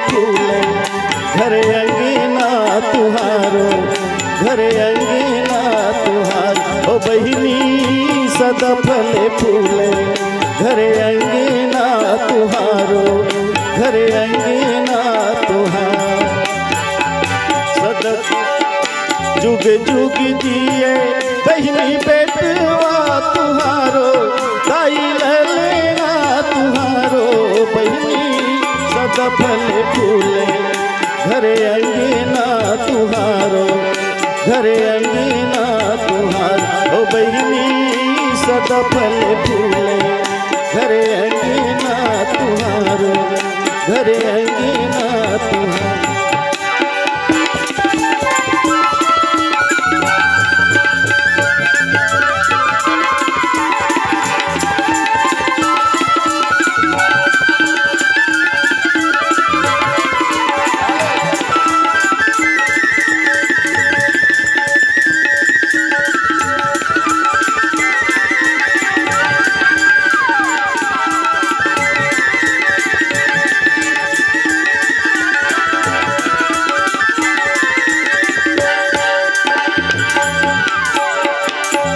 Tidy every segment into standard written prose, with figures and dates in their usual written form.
फूले घर अंगना तुहारो, घर अंगना तुहार ओ बहिनी सदा फले फूले घर अंगना तुहारो, घर अंगना तुहार सदा जुग जुग जिए बहिनी बेटवा तुहारो, ताई ललना तुहारो बहिनी सदा फले फूले घर अंगना तुहारो, घर अंगना तुहार ओ बहिनी सदा फले फूले घर अंगना तुहारो, घर अंगना तुहार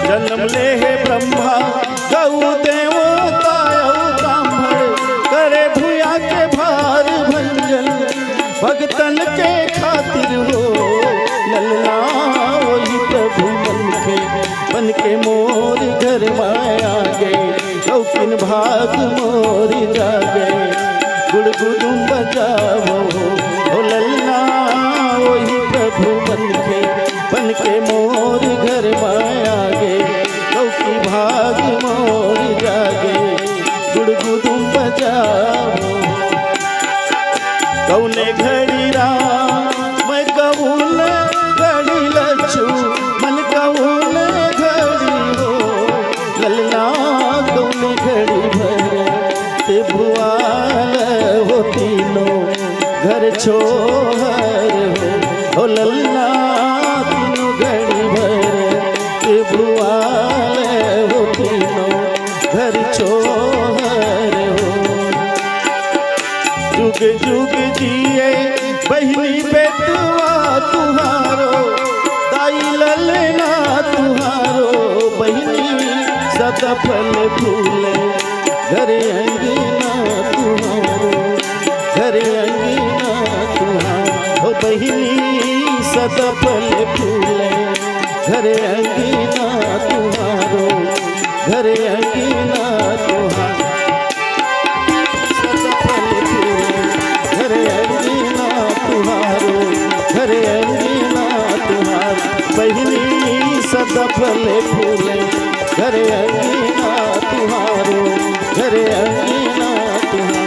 जन्म ले है ब्रह्मा गौ देवता ब्राह्मण करे भूया के भार भंजन भगतन के खातिर हो ललना वही प्रभु बन के मोर घर माया गए शौकीन भाग मोर जागे गुड़गुदुम बजाओ हो ललना वही प्रभु बन के मोर घर माया गे लौकी भाग मोर जागे गुड़गुदुम बजाओ कौने घड़ी राम मैं कौन घड़ी लच्छू मन कौन घड़ी हो ललना कौने घड़ी भर ते भुआल हो तीनों घर छोहर हो ललना तीनों घड़ी भर ते भुआल हो तीनों घर छोहर हो जुग जुग जिए बहिनी बेटवा तुहारो, ताई ललना तुहारो बहिनी सदा फल फूले घर अंगना तुहारो, घर अंगना तुहारो बहिनी सदा फल फूले घर अंगना तुहारो, घर अंगना तुहारो सदा फल फूले घर अंगना तुहारो, घर अंगना तुहारो बहिनी सदा फल फूले घर अंगना तुहारो, घर अंगना तुहारो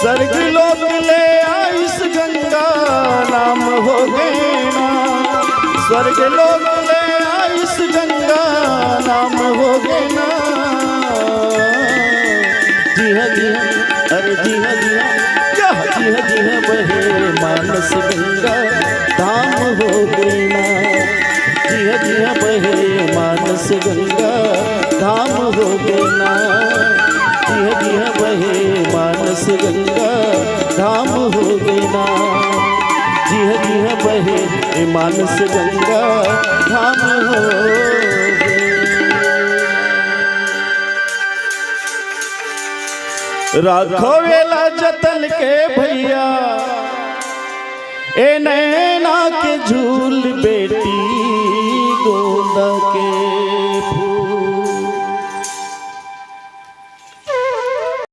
स्वर्ग लोक ले आइस गंगा नाम हो गैना, स्वर्ग लोक ले आइस गंगा नाम हो गैना जी हाँ जी हाँ अरे जी हाँ जी हाँ जी हाँ जी हाँ बहे मानस गंगा धाम हो गैना जी हाँ बहे मानस गंगा धाम हो गैना जी हाँ बहे मानस गंगा धाम हो गैना जी हाँ बहे मानस गंगा धाम हो राखो वेला जतन के भैया ए नैना के झूल